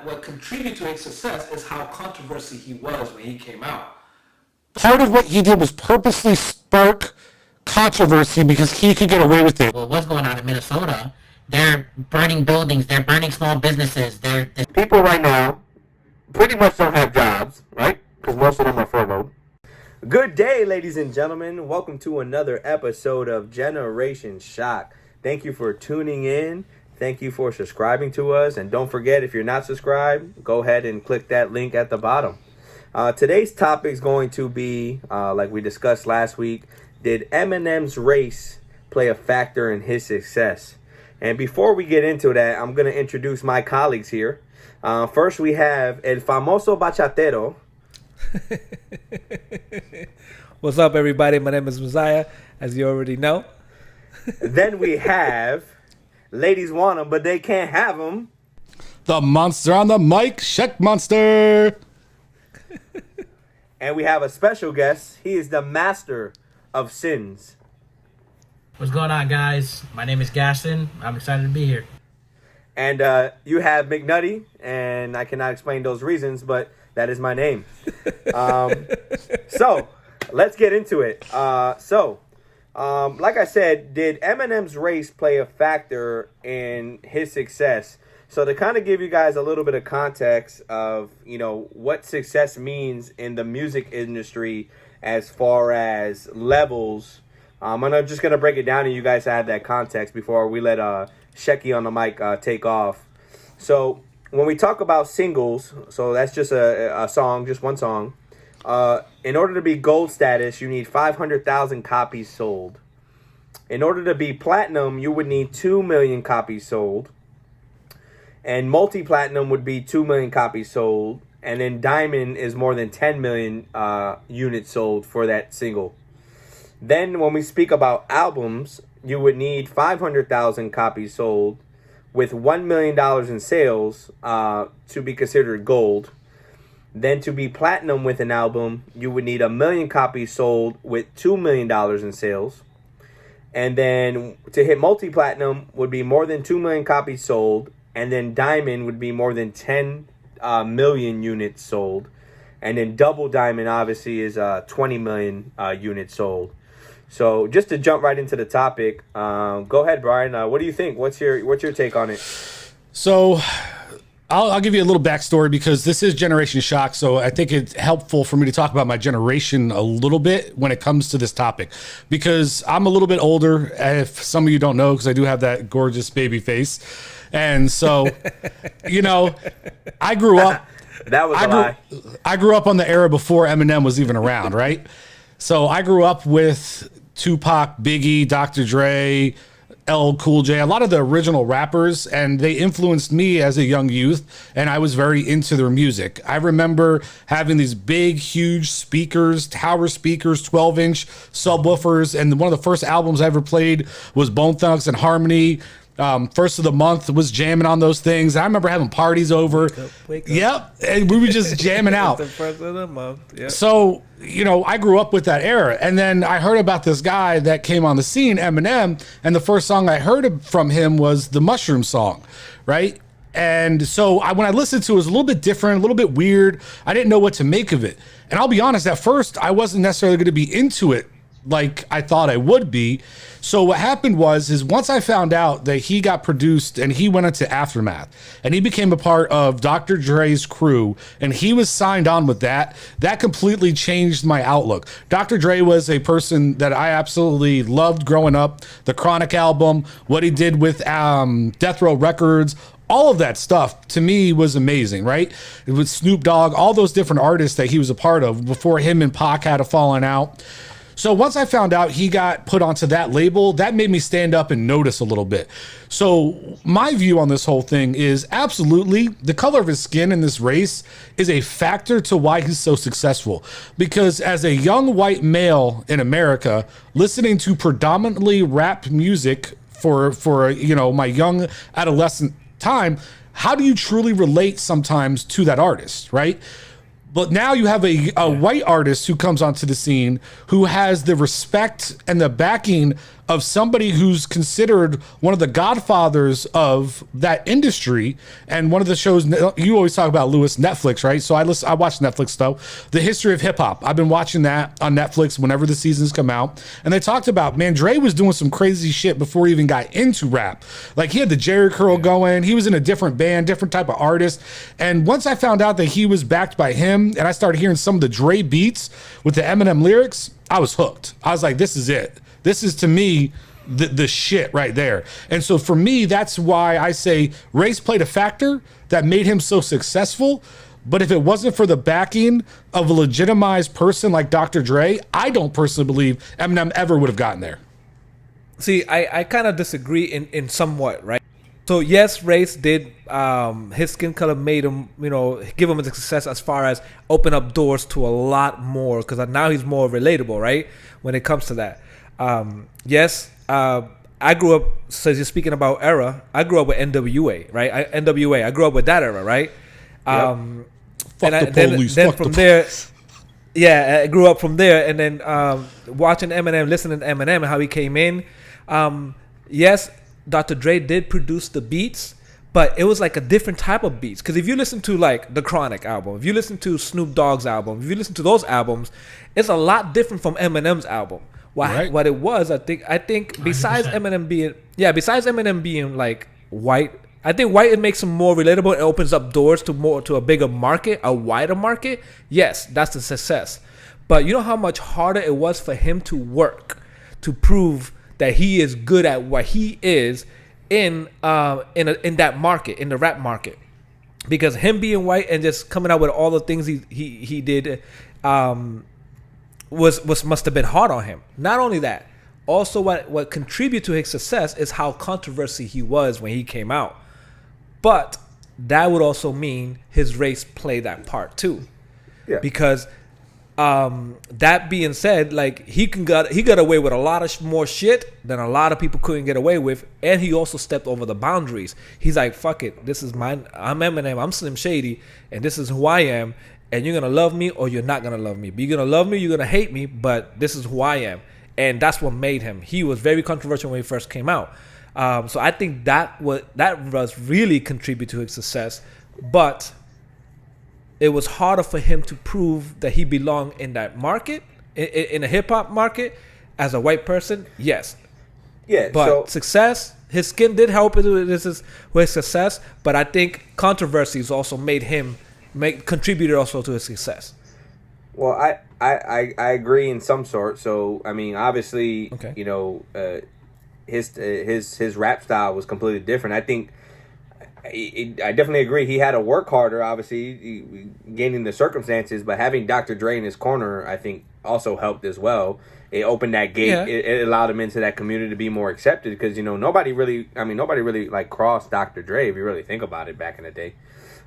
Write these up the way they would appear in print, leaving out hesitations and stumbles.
that what contributed to his success is how controversial he was when he came out. Part of what he did was purposely spark controversy because he could get away with it. Well, what's going on in Minnesota? They're burning buildings. They're burning small businesses. People right now pretty much don't have jobs, right? Because most of them are furloughed. Good day, ladies and gentlemen. Welcome to another episode of Generation Shock. Thank you for tuning in. Thank you for subscribing to us. And don't forget, if you're not subscribed, go ahead and click that link at the bottom. Today's topic is going to be, like we discussed last week, did Eminem's race play a factor in his success? And before we get into that, I'm going to introduce my colleagues here. First, we have El Famoso Bachatero. What's up, everybody? My name is Messiah, as you already know. Then we have Ladies Want 'em, but they can't have 'em. The monster on the mic, Sheck Monster. And we have a special guest. He is the master of sins. What's going on, guys? My name is Gaston. I'm excited to be here. And you have McNutty, and I cannot explain those reasons, but that is my name. So, let's get into it. Like I said, did Eminem's race play a factor in his success? So to kind of give you guys a little bit of context of, what success means in the music industry as far as levels, I'm just going to break it down and you guys have that context before we let Shecky on the mic take off. So when we talk about singles, so that's just a song, just one song. In order to be gold status, you need 500,000 copies sold. In order to be platinum, you would need 2 million copies sold. And multi-platinum would be 2 million copies sold. And then diamond is more than 10 million units sold for that single. Then when we speak about albums, you would need 500,000 copies sold with $1 million in sales to be considered gold. Then to be platinum with an album, you would need 1 million copies sold with $2 million in sales. And then to hit multi-platinum would be more than 2 million copies sold. And then diamond would be more than 10 million units sold. And then double diamond obviously is 20 million units sold. So just to jump right into the topic, go ahead, Brian. What do you think? What's your take on it? So I'll give you a little backstory because this is Generation Shock. So I think it's helpful for me to talk about my generation a little bit when it comes to this topic, because I'm a little bit older. If some of you don't know, because I do have that gorgeous baby face. And so, I grew up. That was a lie. I grew up on the era before Eminem was even around, right? So I grew up with Tupac, Biggie, Dr. Dre, L. Cool J, a lot of the original rappers, and they influenced me as a young youth, and I was very into their music. I remember having these big, huge speakers, tower speakers, 12-inch subwoofers, and one of the first albums I ever played was Bone Thugs and Harmony. First of the month was jamming on those things. I remember having parties over. Wake up. Yep, and we were just jamming out. The first of the month. Yep. So, I grew up with that era. And then I heard about this guy that came on the scene, Eminem, and the first song I heard from him was the Mushroom song, right? And so when I listened to it, it was a little bit different, a little bit weird. I didn't know what to make of it. And I'll be honest, at first, I wasn't necessarily going to be into it like I thought I would be. So what happened was once I found out that he got produced and he went into Aftermath and he became a part of Dr. Dre's crew and he was signed on with that completely changed my outlook. Dr. Dre was a person that I absolutely loved growing up. The Chronic album, what he did with Death Row Records, all of that stuff to me was amazing, right? It was Snoop Dogg, all those different artists that he was a part of before him and Pac had a falling out. So once I found out he got put onto that label, that made me stand up and notice a little bit. So my view on this whole thing is absolutely the color of his skin in this race is a factor to why he's so successful. Because as a young white male in America, listening to predominantly rap music for my young adolescent time, how do you truly relate sometimes to that artist, right? But now you have a white artist who comes onto the scene who has the respect and the backing of somebody who's considered one of the godfathers of that industry. And one of the shows, you always talk about Lewis, Netflix, right? So I watch Netflix stuff. The History of Hip Hop. I've been watching that on Netflix whenever the seasons come out. And they talked about, man, Dre was doing some crazy shit before he even got into rap. Like he had the Jerry curl going. He was in a different band, different type of artist. And once I found out that he was backed by him and I started hearing some of the Dre beats with the Eminem lyrics, I was hooked. I was like, this is it. This is, to me, the shit right there. And so for me, that's why I say race played a factor that made him so successful. But if it wasn't for the backing of a legitimized person like Dr. Dre, I don't personally believe Eminem ever would have gotten there. See, I kind of disagree in somewhat, right? So yes, race did, his skin color made him, give him a success as far as open up doors to a lot more, because now he's more relatable, right? When it comes to that. Yes, I grew up, so you're speaking about era, I grew up with NWA, right? I grew up with that era, right? Fuck and the police, then fuck the from there, yeah, I grew up from there, and then watching Eminem, listening to Eminem and how he came in. Yes, Dr. Dre did produce the beats, but it was like a different type of beats. Because if you listen to like the Chronic album, if you listen to Snoop Dogg's album, if you listen to those albums, it's a lot different from Eminem's album. What it was, I think besides 100%. Besides Eminem being like white, I think white, it makes him more relatable and opens up doors to a bigger market, a wider market. Yes, that's the success. But you know how much harder it was for him to work to prove that he is good at what he is in that market, in the rap market, because him being white and just coming out with all the things he did must have been hard on him. Not only that, also what contributed to his success is how controversial he was when he came out. But that would also mean his race played that part too, because that being said, like he got away with a lot of more shit than a lot of people couldn't get away with, and he also stepped over the boundaries. He's like, fuck it, this is mine. I'm Eminem, I'm Slim Shady, and this is who I am. And you're gonna love me or you're not gonna love me. But you're gonna love me, you're gonna hate me, but this is who I am. And that's what made him. He was very controversial when he first came out. So I think that was really contribute to his success. But it was harder for him to prove that he belonged in that market, in a hip hop market, as a white person. Yes. Yeah. But success, his skin did help with his success. But I think controversies also made him contributed also to his success. Well, I agree in some sort. So I mean, obviously, his rap style was completely different. I think I definitely agree. He had to work harder, obviously, gaining the circumstances, but having Dr. Dre in his corner, I think, also helped as well. It opened that gate. Yeah. It allowed him into that community to be more accepted because nobody really like crossed Dr. Dre if you really think about it back in the day.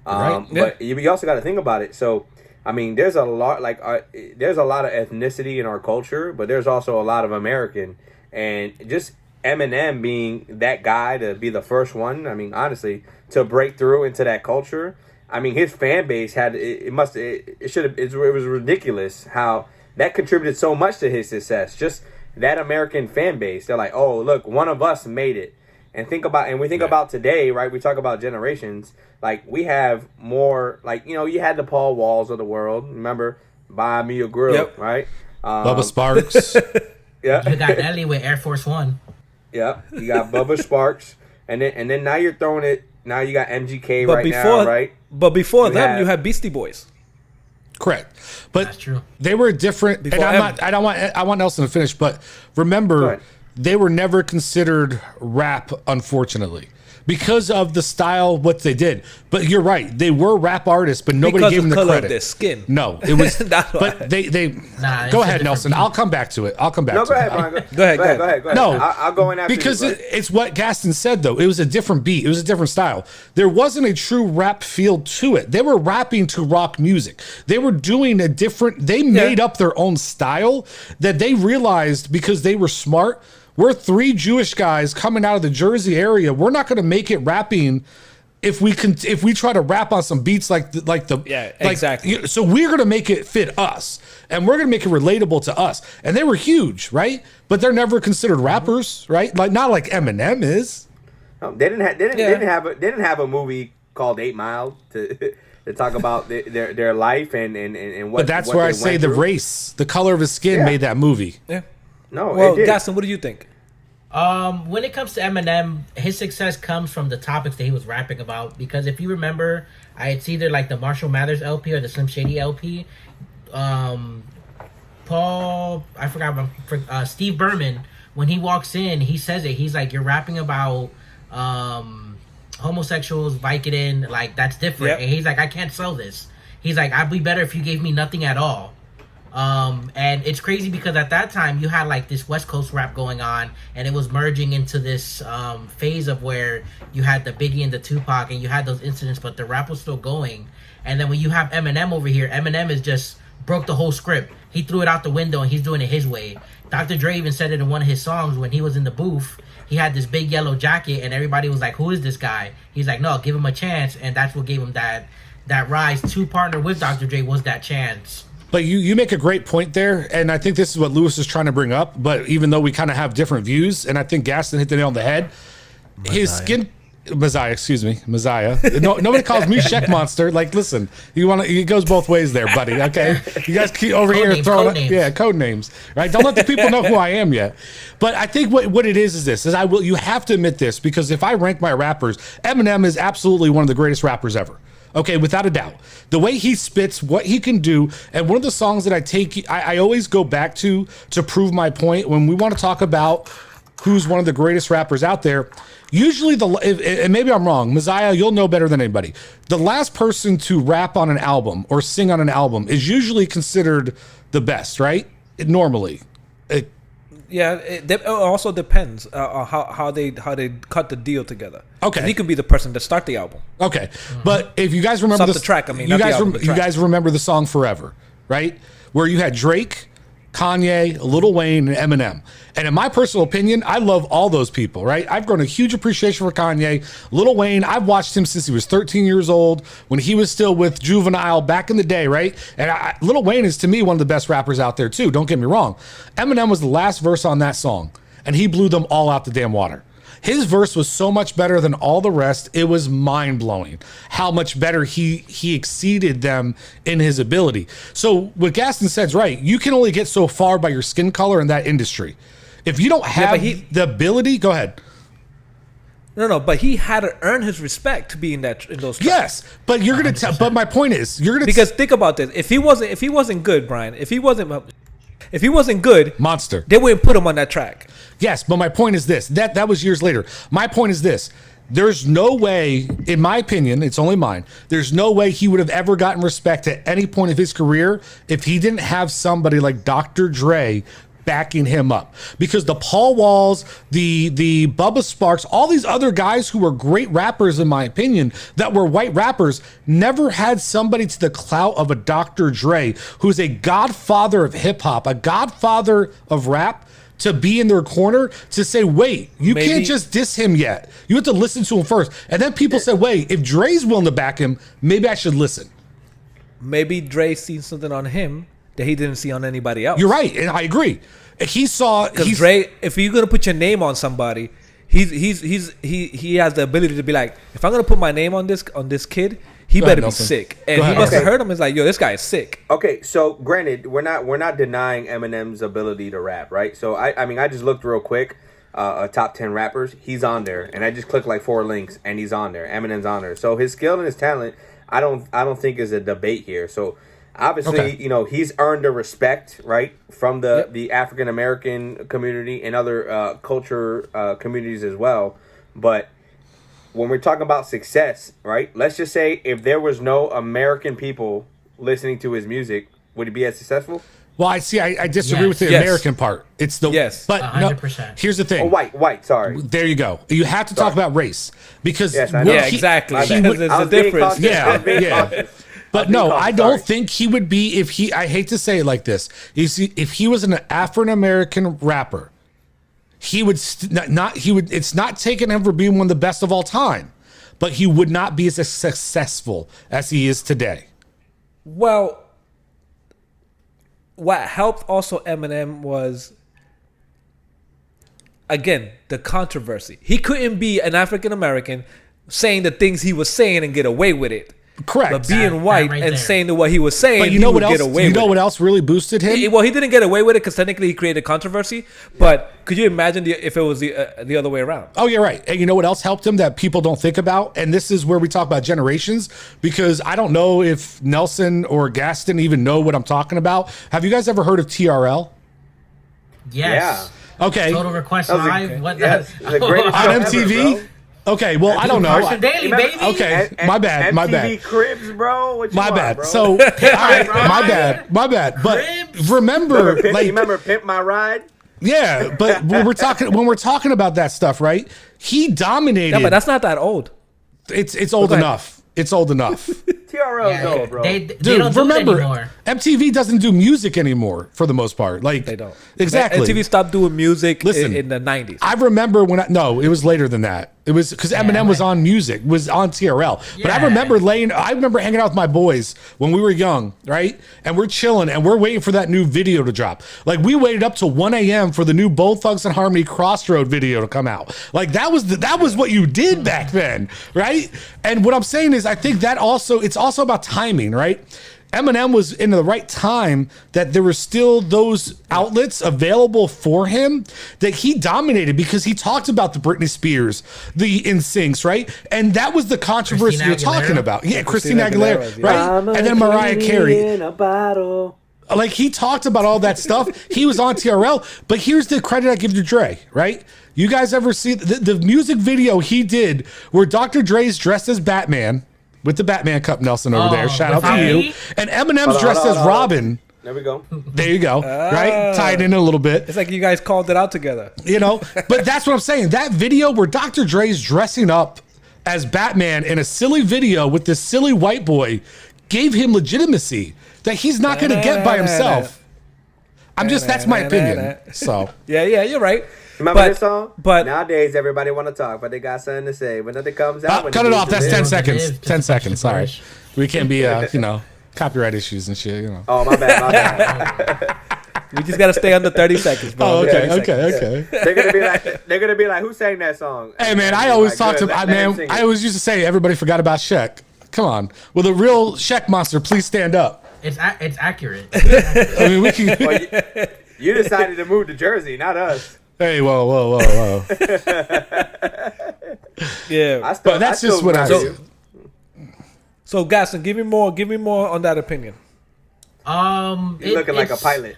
Right. But you also got to think about it. So, I mean, there's a lot of ethnicity in our culture, but there's also a lot of American. And just Eminem being that guy to be the first one, I mean, honestly, to break through into that culture. I mean, his fan base it was ridiculous how that contributed so much to his success. Just that American fan base. They're like, oh, look, one of us made it. And we think about today, right? We talk about generations. Like, we have more, like, you had the Paul Walls of the world. Remember? Buy me a grill, right? Bubba Sparks. Yeah. You got Ellie with Air Force One. Yeah. You got Bubba Sparks. And then now you're throwing it. Now you got MGK now, right? But before them, you had Beastie Boys. Correct. But that's true. They were different. And I want Nelson to finish, but remember, they were never considered rap, unfortunately, because of the style, what they did. But you're right, they were rap artists, but nobody gave them the credit. Of their skin. No, it was. But they. Go ahead, Nelson. I'll come back to it. No, go ahead, Brian. Go ahead. No, I'll go in after because you, it's what Gaston said though. It was a different beat. It was a different style. There wasn't a true rap feel to it. They were rapping to rock music. They were doing a different. They made up their own style that they realized because they were smart. We're three Jewish guys coming out of the Jersey area. We're not going to make it rapping if we try to rap on some beats exactly. So we're gonna make it fit us, and we're gonna make it relatable to us. And they were huge, right? But they're never considered rappers, right? Like not like Eminem is. They didn't have a movie called 8 Mile to talk about their life and what. But that's what where they I say went the through. race, the color of his skin made that movie. Yeah. No, Well, it did. Gaston, what do you think? When it comes to Eminem, his success comes from the topics that he was rapping about. Because if you remember, it's either like the Marshall Mathers LP or the Slim Shady LP. Steve Berman, when he walks in, he says it. He's like, "You're rapping about homosexuals, Vicodin, like that's different." Yep. And he's like, "I can't sell this." He's like, "I'd be better if you gave me nothing at all." And it's crazy because at that time you had like this West Coast rap going on, and it was merging into this phase of where you had the Biggie and the Tupac, and you had those incidents, but the rap was still going. And then when you have Eminem over here, Eminem is just broke the whole script. He threw it out the window, and he's doing it his way. Dr. Dre even said it in one of his songs when he was in the booth. He had this big yellow jacket, and everybody was like, "Who is this guy?" He's like, "No, give him a chance," and that's what gave him that rise to partner with Dr. Dre was that chance. But you make a great point there, and I think this is what Lewis is trying to bring up. But even though we kind of have different views, and I think Gaston hit the nail on the head, his skin. Messiah. No, nobody calls me Sheck Monster. Like, listen, it goes both ways there, buddy. Okay, you guys keep over here throwing code names, right? Don't let the people know who I am yet. But I think what it is this: you have to admit this, because if I rank my rappers, Eminem is absolutely one of the greatest rappers ever. Okay, without a doubt. The way he spits, what he can do, and one of the songs that I always go back to prove my point when we want to talk about who's one of the greatest rappers out there. Usually, and maybe I'm wrong, Messiah, you'll know better than anybody. The last person to rap on an album or sing on an album is usually considered the best, right? Normally. It also depends on how they cut the deal together. Okay, he could be the person that start the album. Okay, but if you guys remember the track, you guys remember the song "Forever," right? Where you had Drake, Kanye, Lil Wayne, and Eminem. And in my personal opinion, I love all those people, right? I've grown a huge appreciation for Kanye. Lil Wayne, I've watched him since he was 13 years old, when he was still with Juvenile back in the day, right? And Lil Wayne is, to me, one of the best rappers out there, too. Don't get me wrong. Eminem was the last verse on that song, and he blew them all out the damn water. His verse was so much better than all the rest. It was mind-blowing how much better he exceeded them in his ability. So what Gaston said's right. You can only get so far by your skin color in that industry. If you don't have the ability, go ahead. No, but he had to earn his respect to be in those tracks. Yes, but you're gonna tell. But my point is, because think about this: if he wasn't good, Brian, if he wasn't good, monster, they wouldn't put him on that track. Yes, but my point is this: that was years later. My point is this: there's no way, in my opinion, it's only mine. There's no way he would have ever gotten respect at any point of his career if he didn't have somebody like Dr. Dre backing him up. Because the Paul Walls, the Bubba Sparks, all these other guys who were great rappers, in my opinion, that were white rappers, never had somebody to the clout of a Dr. Dre, who's a godfather of hip hop, a godfather of rap, to be in their corner to say, wait, you can't just diss him yet. You have to listen to him first. And then people said, wait, if Dre's willing to back him, maybe I should listen. Maybe Dre seen something on him that he didn't see on anybody else. You're right, and I agree. He saw, because Dre, if you're gonna put your name on somebody, he has the ability to be like, if I'm gonna put my name on this kid, he better be sick. And he must have heard him. It's like, yo, this guy is sick. Okay, so granted, we're not denying Eminem's ability to rap, right? So I mean, I just looked real quick, top 10 rappers. He's on there, and I just clicked like 4 links, and he's on there. Eminem's on there. So his skill and his talent, I don't think is a debate here. So obviously, you know, he's earned a respect, right, from the African American community and other culture communities as well. But when we're talking about success, right, let's just say if there was no American people listening to his music, would he be as successful? Well, I disagree with the American part. It's the but 100%. No, here's the thing. Oh, white. Sorry. There you go. You have to talk about race because exactly. There's a difference. Yeah. But no, I don't think he would be I hate to say it like this. You see, if he was an African American rapper, he would it's not taking him for being one of the best of all time. but he would not be as successful as he is today. Well, what helped also Eminem was, again, the controversy. He couldn't be an African American saying the things he was saying and get away with it. Correct. But being white right and there. saying what he was saying, But you he know would what else? get away You with know it. what else really boosted him? Well, he didn't get away with it because technically he created controversy. But could you imagine if it was the other way around? Oh, you're right. And you know what else helped him that people don't think about? And this is where we talk about generations, because I don't know if Nelson or Gaston even know what I'm talking about. Have you guys ever heard of TRL? Yes. Okay. Total Request That was a- Live. What yes, the? it's the greatest On show ever, MTV? bro. Okay, well, I don't know. Carson Daly, Remember- baby. Okay, my bad, my MTV bad. Cribs, bro. What you My want, bad. bro? So, all right, my Ride. bad, my bad. But Cribs. remember, you like, remember Pimp My Ride? yeah. But when we're talking about that stuff, right? He dominated. Yeah, but that's not that old. It's old Okay. enough. It's old enough. TRL Yeah, no, bro. They Dude, don't do it remember, anymore. MTV doesn't do music anymore for the most part. Like They don't. exactly. MTV stopped doing music Listen, in the 90s. I remember when no, it was later than that. It was because Eminem was on music, was on TRL. But I Yeah. remember hanging out with my boys when we were young, right? And we're chilling and we're waiting for that new video to drop. Like we waited up till 1 a.m. for the new Bold Thugs and Harmony Crossroad video to come out. Like that was what you did back then, right? And what I'm saying is I think that it's also about timing, right? Eminem was in the right time that there were still those outlets available for him that he dominated because he talked about the Britney Spears, the NSYNCs, right? And that was the controversy Christina you're talking Aguilera? about. Yeah, Christina Christina Aguilera, Aguilera, yeah. right? And then Mariah Carey. In a bottle. Like he talked about all that stuff. He was on TRL, but here's the credit I give to Dre, right? You guys ever see the music video he did where Dr. Dre's dressed as Batman with the Batman cup, Nelson over there. Shout out to without you. me? And Eminem's Hold on, dressed hold as on, hold on. Robin. There we go. There you go. Right? Tied in a little bit. It's like you guys called it out together. You know, but that's what I'm saying. That video where Dr. Dre's dressing up as Batman in a silly video with this silly white boy gave him legitimacy that he's not going to get by himself. That's my opinion. So, Yeah, you're right. Remember this song? But Nowadays, everybody want to talk, but they got something to say. When nothing comes out, when cut they it need off. to That's live. 10 Live, seconds. just 10 seconds. Sorry. push. We can't be, copyright issues and shit, Oh, my bad, my bad. we just gotta stay under 30 seconds, bro. Oh, okay, 30 seconds. okay. They're gonna be like, who sang that song? Hey, man, And I you're always like, talk good, to, let him sing I it. always used to say everybody forgot about Shaq. Come on. Will the real Shaq monster please stand up? It's accurate. I mean, we can. Well, you decided to move to Jersey, not us. Hey, whoa. Yeah. But that's just what I- do. So, Gaston, give me more on that opinion. You're looking like a it's- pilot.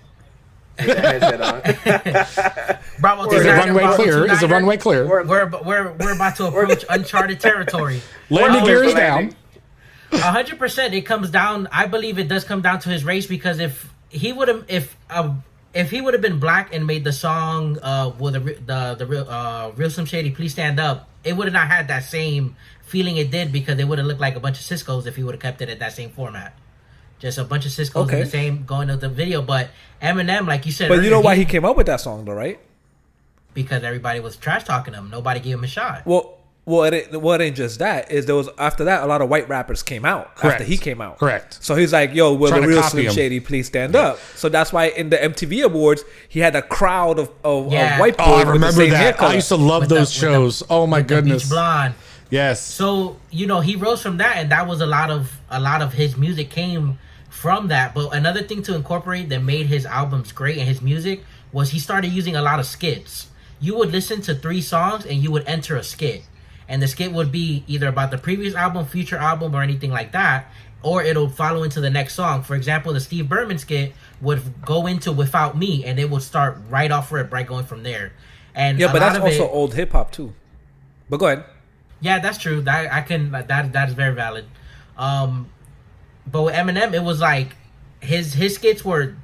With the headset on. Bravo Is the Niner, runway Bravo clear? Is the Niner. runway clear? We're about to approach uncharted territory. Landing gear is landing. down. 100%. It comes down. I believe it does come down to his race because if he would have, if he would have been black and made the song with the real Slim Shady, Please Stand Up, it would have not had that same feeling it did because it would have looked like a bunch of Cisco's if he would have kept it at that same format. Just a bunch of Cisco's Okay. in the same going to the video, but Eminem, like you said, But you know earlier, why he came up with that song, though, right? because everybody was trash talking him. Nobody gave him a shot. Well, it ain't just that. Is there was after that a lot of white rappers came out Correct. after he came out. Correct. So he's like, "Yo, will Trying the to real copy Slim him. Shady please stand up?" So that's why in the MTV Awards he had a crowd of Yeah. white boys. Oh, I with the remember same hair that. I color. used to love With those the- shows. Oh my The goodness. Beach Blonde. Yes. So he rose from that, and that was a lot of his music came from that. But another thing to incorporate that made his albums great and his music was he started using a lot of skits. You would listen to 3 songs and you would enter a skit, and the skit would be either about the previous album, future album, or anything like that, or it'll follow into the next song. For example, the Steve Berman skit would go into Without Me, and it would start right off rip, right going from there. And Yeah, a but lot that's of also it- old hip hop too. But go ahead. Yeah, that's true. That is very valid. But with Eminem, it was like his skits were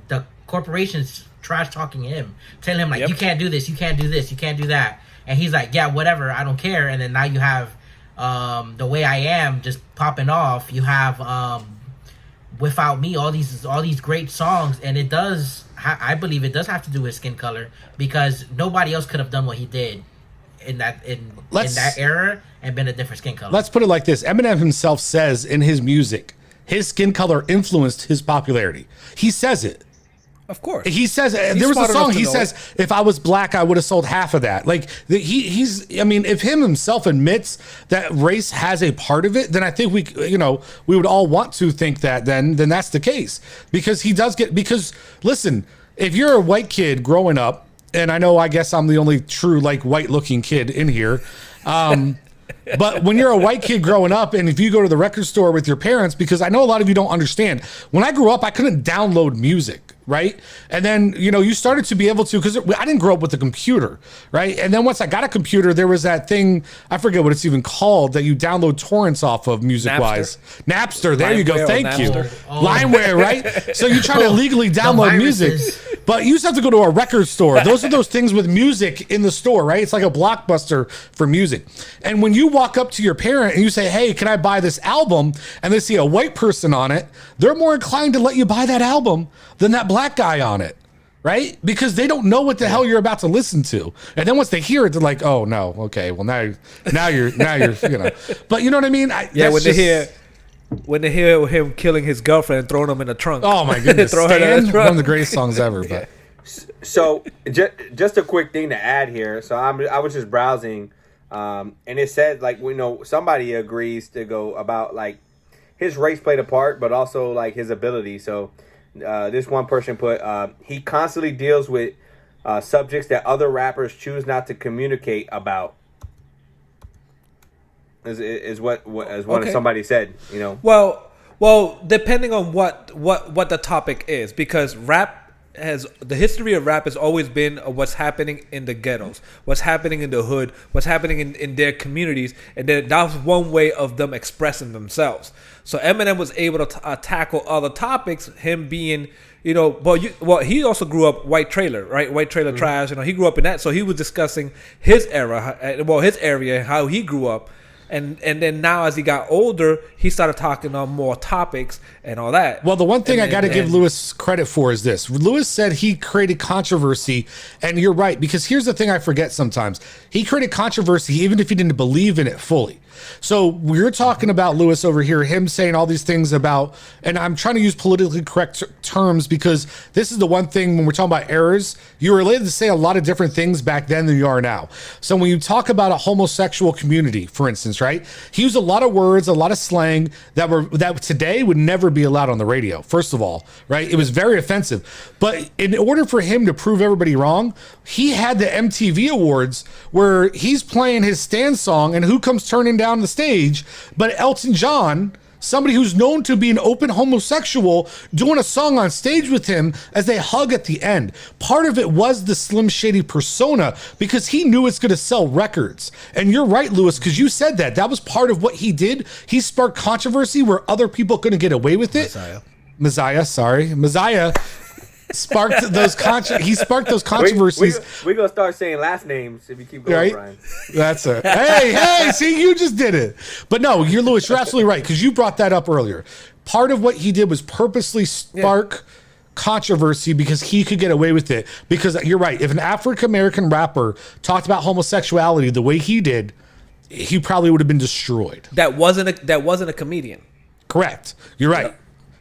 the corporations trash talking him, telling him like, Yep. you can't do this, you can't do this, you can't do that, and he's like, yeah, whatever, I don't care. And then now you have The Way I Am just popping off. You have Without Me, all these great songs, and it does. I believe it does have to do with skin color because nobody else could have done what he did. in that era and been a different skin color. Let's put it like this. Eminem himself says in his music, his skin color influenced his popularity. He says it. Of course. He says, there was a song, he says, if I was black, I would have sold half of that. Like, I mean, if him himself admits that race has a part of it, then I think we would all want to think that then that's the case. Because listen, if you're a white kid growing up, and I guess I'm the only true, like, white looking kid in here, but when you're a white kid growing up, and if you go to the record store with your parents, because I know a lot of you don't understand, when I grew up, I couldn't download music, right? And then, you started to be able to, because I didn't grow up with a computer, right? And then once I got a computer, there was that thing, I forget what it's even called, that you download torrents off of music-wise. Napster, there you go, thank you. LimeWare, right? So you try to legally download music, but you just have to go to a record store. Those are those things with music in the store, right? It's like a Blockbuster for music. And when you walk up to your parent and you say, hey, can I buy this album? And they see a white person on it, they're more inclined to let you buy that album than that black guy on it, right? Because they don't know what the hell you're about to listen to. And then once they hear it, they're like, oh no, okay, well now you're but you know what I mean? When they hear him killing his girlfriend and throwing him in the trunk. Oh my goodness. Stan, one of the greatest songs ever. But so just a quick thing to add here. So I was just browsing, and it said, like, somebody agrees to go about, like, his race played a part, but also, like, his ability. So this one person put, he constantly deals with subjects that other rappers choose not to communicate about. Is what somebody said, Well, depending on what the topic is, because the history of rap has always been what's happening in the ghettos, what's happening in the hood, what's happening in their communities, and that was one way of them expressing themselves. So Eminem was able to tackle other topics. Him being, he also grew up white trailer, right? White trailer trash. He grew up in that, so he was discussing his era, his area, how he grew up. And then now as he got older, he started talking on more topics and all that. Well, the one thing I got to give Lewis credit for is this. Lewis said he created controversy, and you're right, because here's the thing I forget sometimes. He created controversy even if he didn't believe in it fully. So we're talking about Lewis over here, him saying all these things about, and I'm trying to use politically correct terms because this is the one thing when we're talking about errors, you were related to say a lot of different things back then than you are now. So when you talk about a homosexual community, for instance, right? He used a lot of words, a lot of slang that today would never be allowed on the radio, first of all, right? It was very offensive. But in order for him to prove everybody wrong, he had the MTV Awards where he's playing his Stan song, and who comes turning down the stage but Elton John, somebody who's known to be an open homosexual, doing a song on stage with him as they hug at the end. Part of it was the Slim Shady persona because he knew it's going to sell records. And you're right, Lewis, because you said that was part of what he did. He sparked controversy where other people couldn't get away with it. Messiah sparked those controversies. We're gonna start saying last names if you keep going, right? Brian. That's it. Hey, see, you just did it. But no, you're absolutely right, because you brought that up earlier. Part of what he did was purposely spark controversy because he could get away with it. Because you're right, if an African American rapper talked about homosexuality the way he did, he probably would have been destroyed. That wasn't a comedian. Correct. You're right. Yeah.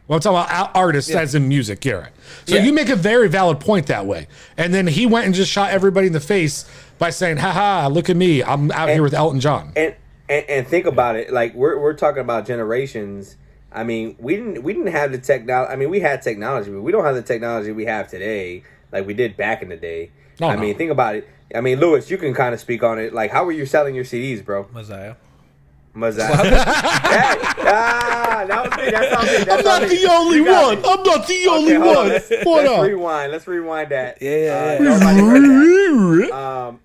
Well, I'm talking about artists as in music. Yeah, right. So you make a very valid point that way. And then he went and just shot everybody in the face by saying, haha, look at me. I'm out here with Elton John. And think about it. Like, we're talking about generations. I mean, we didn't have the technology. I mean, we had technology, but we don't have the technology we have today like we did back in the day. I mean, think about it. I mean, Lewis, you can kind of speak on it. Like, how were you selling your CDs, bro? Messiah. That was me. That's on me. I'm not the only one. I'm not the only one. Let's rewind that. Yeah.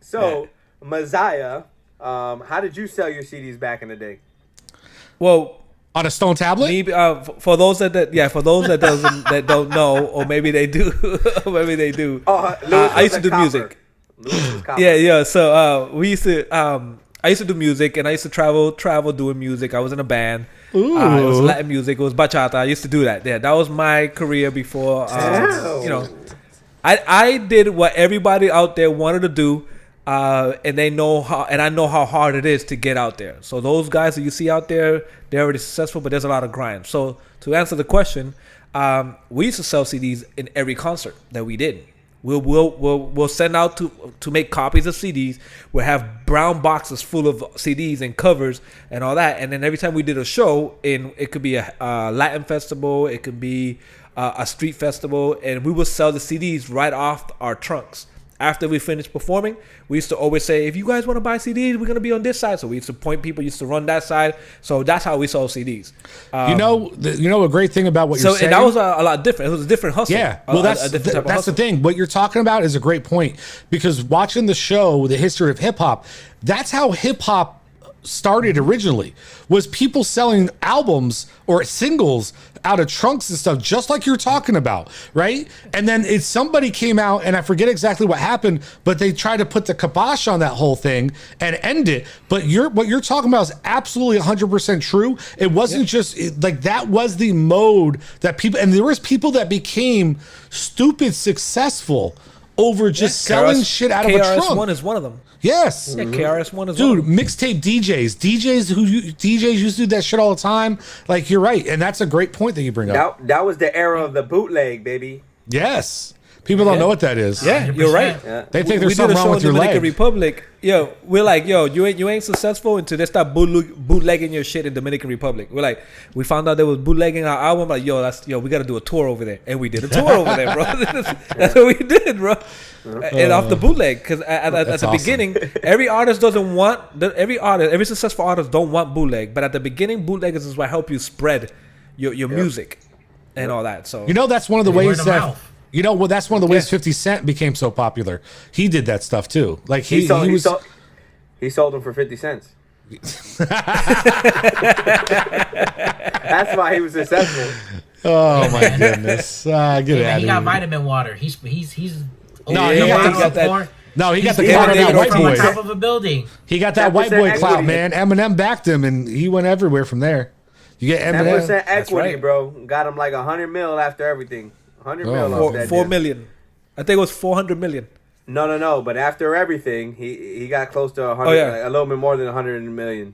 So, Messiah, how did you sell your CDs back in the day? Well, on a stone tablet. For those that don't know, or maybe they do, I used to do music. Yeah. So we used to. I used to do music, and I used to travel doing music. I was in a band. It was Latin music. It was bachata. I used to do that. Yeah, that was my career before. I did what everybody out there wanted to do. and they know how, and I know how hard it is to get out there. So those guys that you see out there, they're already successful, but there's a lot of grind. So to answer the question, we used to sell CDs in every concert that we did. We'll send out to make copies of CDs. We'll have brown boxes full of CDs and covers and all that. And then every time we did a show, it could be a Latin festival, it could be a street festival, and we would sell the CDs right off our trunks. After we finished performing, we used to always say, if you guys want to buy CDs, we're going to be on this side. So we used to point people, used to run that side. So that's how we sold CDs. You know a great thing about what you're saying? And that was a lot different. It was a different hustle. Yeah. Well, that's the thing. What you're talking about is a great point, because watching the show, The History of Hip Hop, that's how hip hop started originally, was people selling albums or singles out of trunks and stuff, just like you're talking about, right? And then somebody came out, and I forget exactly what happened, but they tried to put the kibosh on that whole thing and end it. But what you're talking about is absolutely 100% true. It wasn't just like that was the mode that people, and there was people that became stupid successful over just selling shit out of a trunk. KRS-One is one of them. Yes. Yeah, KRS-One is Dude, one of them. mixtape DJs used to do that shit all the time. Like, you're right, and that's a great point that you bring up. That was the era of the bootleg, baby. Yes. People don't know what that is. Yeah, you're right. Yeah. They think there's something wrong with your Dominican leg. Republic. Yo, we're like, you ain't successful until they start bootlegging your shit in Dominican Republic. We're like, we found out they was bootlegging our album. Like, we got to do a tour over there, and we did a tour over there, bro. That's what we did, bro. And off the bootleg, because at the awesome. beginning, every successful artist don't want bootleg, but at the beginning, bootleggers is what help you spread your music and all that. So that's one of the Word ways of that. mouth. That's one of the ways 50 Cent became so popular. He did that stuff too. Like he sold them for 50 cents. That's why he was successful. Oh my goodness! Get out of here. He got vitamin water. He's No, he got that. No, he got the He's clout of that white from boy. on top of a building. He got that white 10% boy clout, equity. man. Eminem backed him, and he went everywhere from there. You get 10% Eminem. equity, right. bro. Got him like 100 mil after everything. 100 mil off that 4 deal. million. I think it was 400 million. No. But after everything, he got close to 100, like a little bit more than 100 million.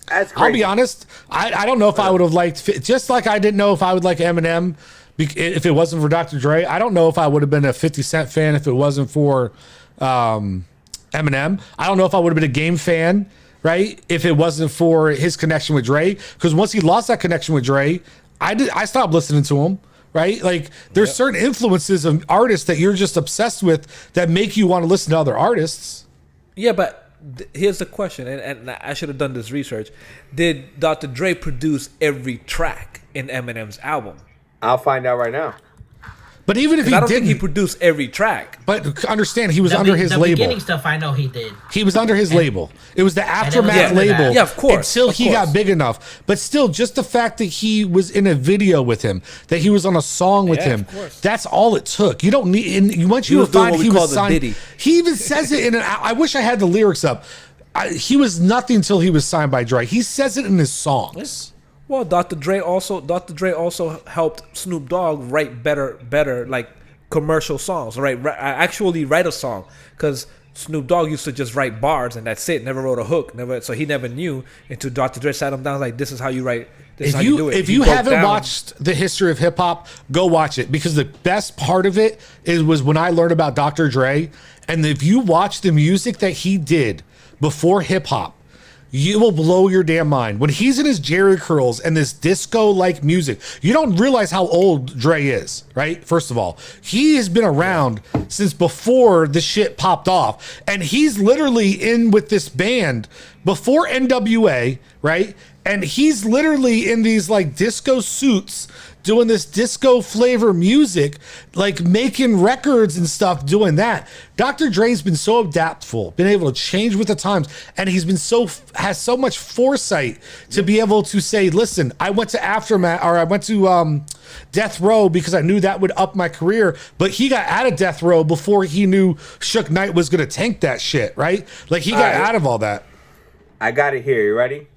That's crazy. I'll be honest. I don't know if I would have liked, just like I didn't know if I would like Eminem if it wasn't for Dr. Dre. I don't know if I would have been a 50 Cent fan if it wasn't for Eminem. I don't know if I would have been a Game fan, right, if it wasn't for his connection with Dre. Because once he lost that connection with Dre, I stopped listening to him. Right? Like there's certain influences of artists that you're just obsessed with that make you want to listen to other artists. Yeah, but here's the question, and I should have done this research. Did Dr. Dre produce every track in Eminem's album? I'll find out right now. But even if he I don't didn't, think he produced every track. but understand he was under his the label. beginning stuff I know he did. He was under his label. It was the Aftermath after that. label. Yeah, of course, Until of he course. got big enough. But still, just the fact that he was in a video with him, that he was on a song with Yeah, him, of course. that's all it took. You don't need. And once He you was doing find what he we was call the signed, ditty. he even says it in an. I wish I had the lyrics up. He was nothing until he was signed by Dre. He says it in his songs. Well, Dr. Dre also helped Snoop Dogg write better like commercial songs. Actually write a song, because Snoop Dogg used to just write bars and that's it. Never wrote a hook. So he never knew until Dr. Dre sat him down like, this is how you write. This is how you do it. If He you broke haven't down. watched The History of Hip Hop, go watch it, because the best part of it was when I learned about Dr. Dre. And if you watch the music that he did before hip hop, you will blow your damn mind. When he's in his Jerry curls and this disco-like music, you don't realize how old Dre is, right? First of all, he has been around since before the shit popped off. And he's literally in with this band before NWA, right? And he's literally in these like disco suits doing this disco flavor music, like making records and stuff, doing that. Dr. Dre's been so adaptful, been able to change with the times, and he's been has so much foresight to be able to say, listen, I went to Aftermath, or I went to Death Row because I knew that would up my career, but he got out of Death Row before he knew Suge Knight was going to tank that shit, right? Like he got out of all that. I got it here. You ready?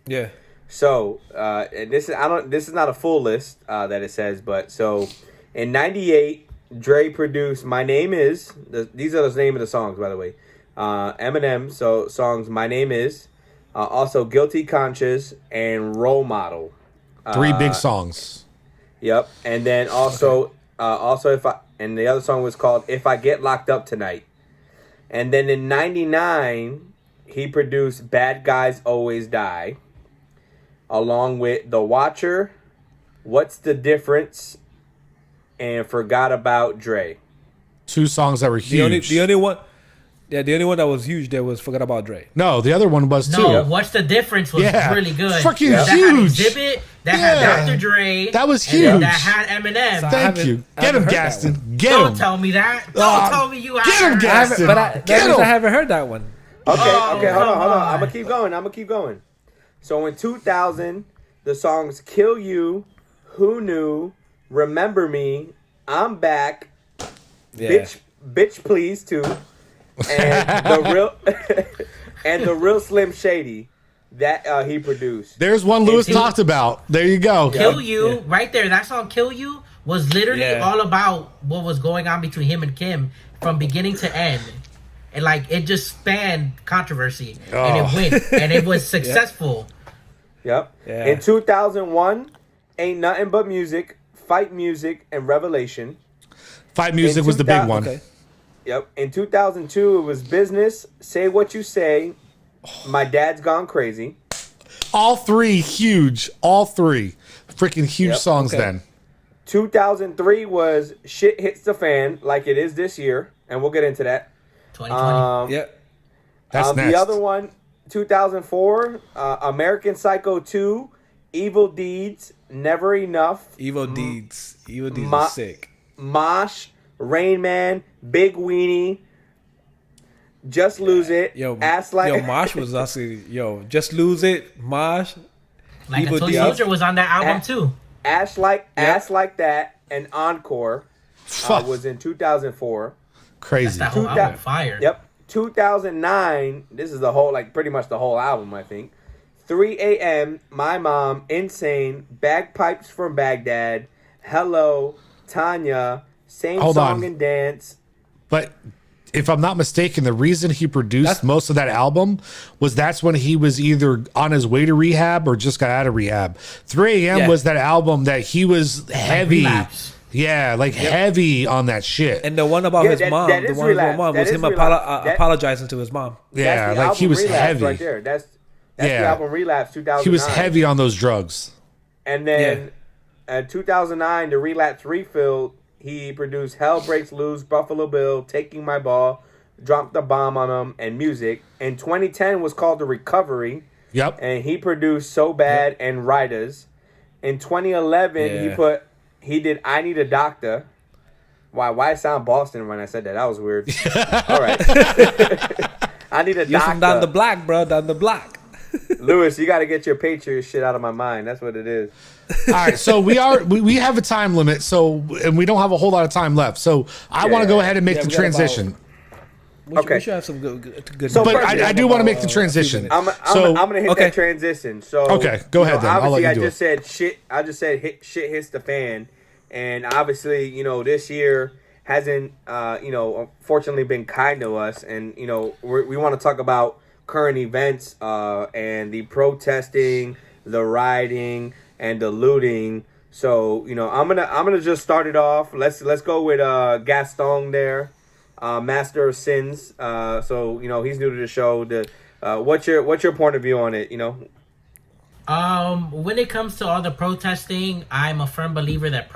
Yeah. So, and this is not a full list that it says, but so in '98, Dre produced "My Name Is." These are the name of the songs, by the way. Eminem, so songs "My Name Is," also "Guilty Conscious" and "Role Model." Three big songs. Yep, and then also and the other song was called "If I Get Locked Up Tonight." And then in '99, he produced "Bad Guys Always Die," along with "The Watcher," "What's the Difference," and "Forgot About Dre." Two songs that were huge. The only one. Yeah, the only one that was huge there was "Forget About Dre." No, the other one was too. No, What's the Difference was really good. Fucking that had huge. Exhibit, that had Dr. Dre. That was and then huge. that had Eminem. Thank you. Get him, Gaston. Get Don't him. tell me that. Don't tell me you get him, haven't. Gaston. That means I haven't heard that one. Okay, hold come on. on. I'm gonna keep going. So in 2000, the songs "Kill You," "Who Knew," "Remember Me," "I'm Back," Yeah. "Bitch Please" too, and the real Slim Shady that he produced. There's one Lewis Indeed. talked about. There you go. Kill You, right there. That song "Kill You" was literally all about what was going on between him and Kim from beginning to end. And like it just spanned controversy, and it went, and it was successful. Yep. Yeah. In 2001, "Ain't Nothing But Music," "Fight Music," and "Revelation." Fight Music was the big one. Okay. Yep. In 2002, it was "Business," "Say What You Say," "My Dad's Gone Crazy." All three huge. All three. Freaking huge songs okay. then. 2003 was "Shit Hits the Fan," like it is this year, and we'll get into that. 2020. Yeah. That's next. The other one, 2004, "American Psycho 2," "Evil Deeds," "Never Enough," Evil Deeds. Evil Deeds Ma- is sick. "Mosh," "Rain Man," "Big Weenie," "Just Lose It," "Ass Like." Mosh was also Just Lose It, Mosh. Like Evil a Toy Deeds. Soldier was on that album too. Ass Like That," and "Encore" Fuck. was in 2004. Crazy. That whole album fire. Yep. 2009, this is the whole, like, pretty much the whole album, I think. 3 a.m., "My Mom," "Insane," "Bagpipes from Baghdad," "Hello," "Tanya," "Same Hold Song on. and Dance." But if I'm not mistaken, the reason he produced most of that album was that's when he was either on his way to rehab or just got out of rehab. 3 a.m. Yeah. was that album that he was heavy. Relapse. Yeah, like heavy on that shit. And the one about Yeah, his that- mom, that the is one with his Relapse. mom That was is him Relapse. That- apologizing to his mom. Yeah, That's the like he album was Relapse heavy. right there. That's Yeah. the album Relapse 2009. He was heavy on those drugs. And then 2009, the Relapse Refill, he produced "Hell Breaks Loose," "Buffalo Bill," "Taking My Ball," "Drop the Bomb on Them," and "Music." In 2010 was called "The Recovery," Yep. and he produced "So Bad" and "Riders." In 2011, Yeah. he did "I Need a Doctor." Why sound Boston when I said that? That was weird. All right. "I Need a You're Doctor." from down the block, bro. Down the block. Lewis, you got to get your Patriots shit out of my mind. That's what it is. All right, so we have a time limit, and we don't have a whole lot of time left. So I want to go ahead and make Yeah, the we got about- transition. Okay. We should have some good. So But first, I do want to make the transition. I'm So- gonna hit Okay. that transition. So Okay, go ahead then. I'll let Obviously, you I do just said shit. I just said shit hits the fan, and obviously, this year hasn't, unfortunately, been kind to us. And we want to talk about current events and the protesting, the rioting, and the looting. So I'm gonna just start it off. Let's go with Gaston there. Master of Sins. So he's new to the show. What's your point of view on it? When it comes to all the protesting, I'm a firm believer that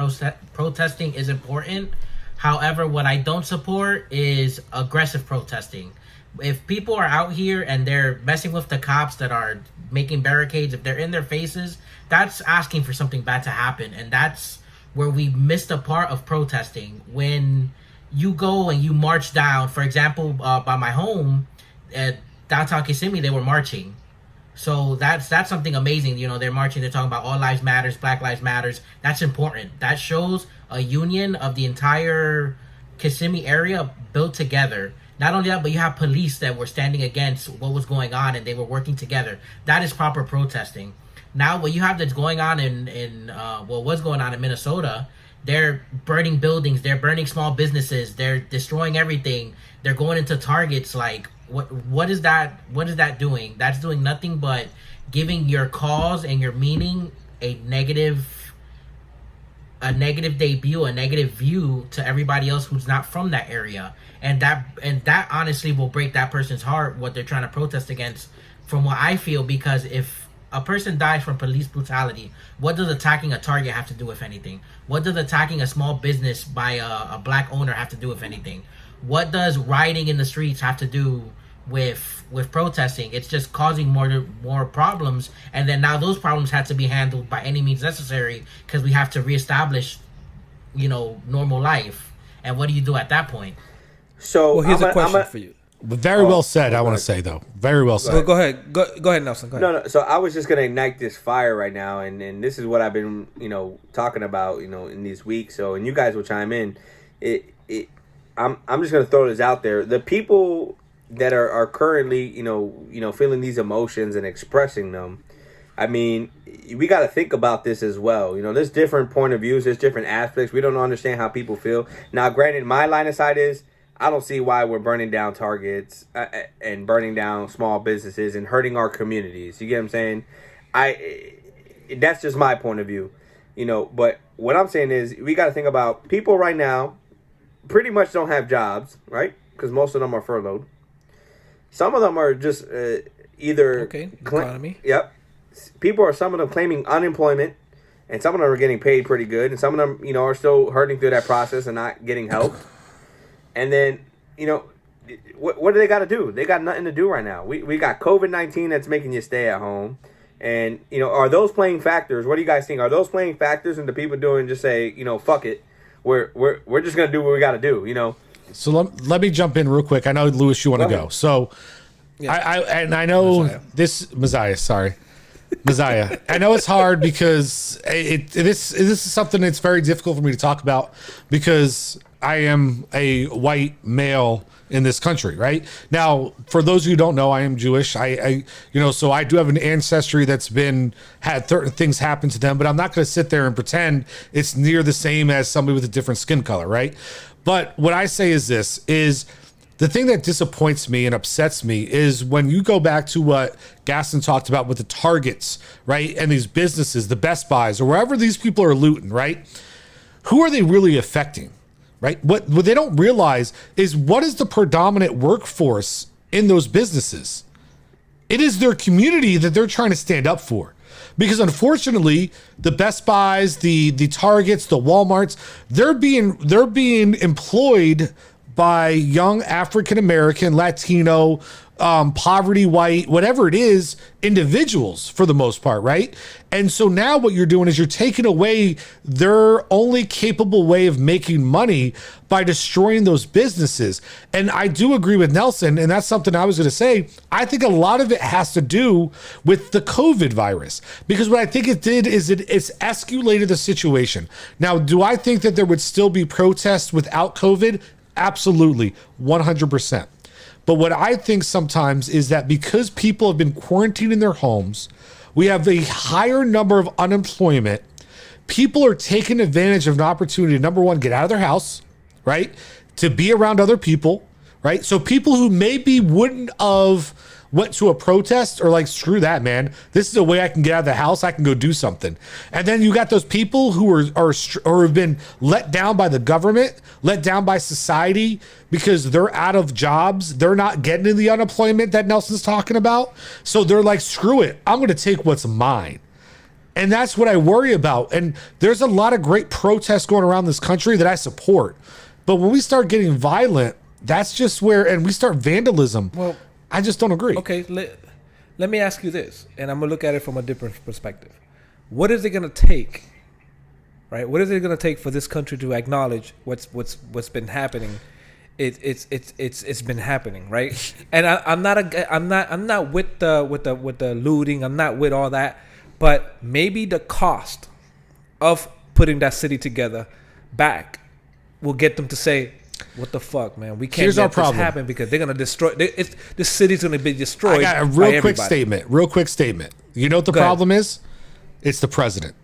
protesting is important. However, what I don't support is aggressive protesting. If people are out here and they're messing with the cops that are making barricades, if they're in their faces, that's asking for something bad to happen. And that's where we missed a part of protesting. When you go and you march down, for example, by my home at downtown Kissimmee, they were marching. So that's something amazing. They're marching. They're talking about all lives matters, Black Lives Matters. That's important. That shows a union of the entire Kissimmee area built together. Not only that, but you have police that were standing against what was going on, and they were working together. That is proper protesting. Now, what you have that's going on was going on in Minnesota They're burning buildings. They're burning small businesses. They're destroying everything. They're going into targets. Like, what is that? What is that doing? That's doing nothing but giving your cause and your meaning a negative debut, a negative view to everybody else who's not from that area. And that honestly will break that person's heart, what they're trying to protest against, from what I feel, because if a person dies from police brutality, what does attacking a Target have to do with anything? What does attacking a small business by a black owner have to do with anything? What does rioting in the streets have to do with protesting? It's just causing more problems, and then now those problems have to be handled by any means necessary because we have to reestablish, normal life. And what do you do at that point? So Well, here's a question for you. Very well said, I want to say, though. Very well said. Go ahead. Go ahead, Nelson. Go ahead. No. So I was just gonna ignite this fire right now, and this is what I've been, talking about, in these weeks. So, and you guys will chime in. I'm just gonna throw this out there. The people that are currently, feeling these emotions and expressing them. I mean, we got to think about this as well. There's different point of views. There's different aspects. We don't understand how people feel. Now, granted, my line of sight is, I don't see why we're burning down Targets and burning down small businesses and hurting our communities. You get what I'm saying? That's just my point of view, But what I'm saying is, we got to think about people right now. Pretty much don't have jobs, right? Because most of them are furloughed. Some of them are just either economy. Yep. Some of them claiming unemployment, and some of them are getting paid pretty good, and some of them, are still hurting through that process and not getting help. And then, what do they got to do? They got nothing to do right now. We got COVID-19 that's making you stay at home. And, are those playing factors? What do you guys think? Are those playing factors into people doing just say, fuck it. We're just going to do what we got to do, So let me jump in real quick. I know, Louis, you want to go. So I know Messiah. Messiah. I know it's hard because this is something that's very difficult for me to talk about because I am a white male in this country, right? Now, for those of you who don't know, I am Jewish. So I do have an ancestry that's had certain things happen to them, but I'm not going to sit there and pretend it's near the same as somebody with a different skin color, right? But what I say is this, is the thing that disappoints me and upsets me is when you go back to what Gaston talked about with the Targets, right? And these businesses, the Best Buys, or wherever these people are looting, right? Who are they really affecting, right? What they don't realize is what is the predominant workforce in those businesses? It is their community that they're trying to stand up for. Because unfortunately, the Best Buys, the Targets, the Walmarts, they're being employed by young African American, Latino, poverty, white, whatever it is, individuals for the most part, right? And so now what you're doing is you're taking away their only capable way of making money by destroying those businesses. And I do agree with Nelson, and that's something I was going to say. I think a lot of it has to do with the COVID virus, because what I think it did is it's escalated the situation. Now, do I think that there would still be protests without COVID? Absolutely, 100%. But what I think sometimes is that because people have been quarantined in their homes, we have a higher number of unemployment. People are taking advantage of an opportunity to, number one, get out of their house, right? To be around other people, right? So people who maybe wouldn't have went to a protest or like, screw that, man. This is a way I can get out of the house. I can go do something. And then you got those people who are have been let down by the government, let down by society because they're out of jobs. They're not getting the unemployment that Nelson's talking about. So they're like, screw it. I'm going to take what's mine. And that's what I worry about. And there's a lot of great protests going around this country that I support. But when we start getting violent, that's just where, and we start vandalism. Well, I just don't agree. Okay, let me ask you this, and I'm gonna look at it from a different perspective. What is it gonna take, right? What is it gonna take for this country to acknowledge what's been happening? It's been happening, right? And I'm not with the looting. I'm not with all that, but maybe the cost of putting that city together back will get them to say, what the fuck, man? We can't let this happen because they're gonna destroy. This city's gonna be destroyed. I got a real quick statement. You know what the problem is? It's the president.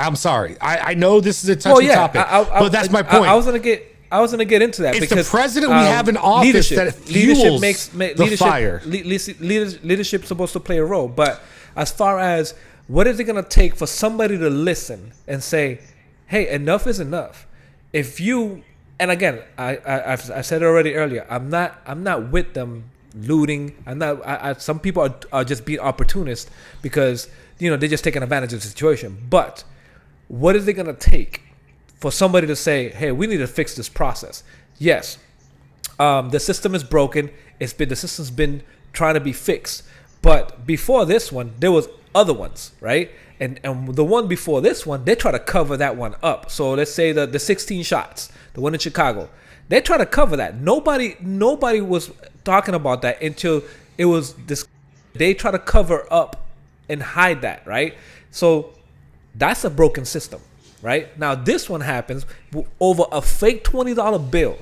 I'm sorry. I know this is a touchy topic, but that's my point. I was gonna get into that it's because the president we have in office that fuels the fire. Leadership's supposed to play a role, but as far as what is it gonna take for somebody to listen and say, "Hey, enough is enough." If you, and again, I said it already earlier. I'm not with them looting. I'm not. Some people are just being opportunists because they're just taking advantage of the situation. But what is it gonna take for somebody to say, "Hey, we need to fix this process"? Yes, the system is broken. The system's been trying to be fixed. But before this one, there was other ones, right? And the one before this one, they try to cover that one up. So let's say the 16 shots, the one in Chicago, they try to cover that. Nobody was talking about that until it was this. They try to cover up and hide that, right? So that's a broken system, right? Now this one happens over a fake $20 bill.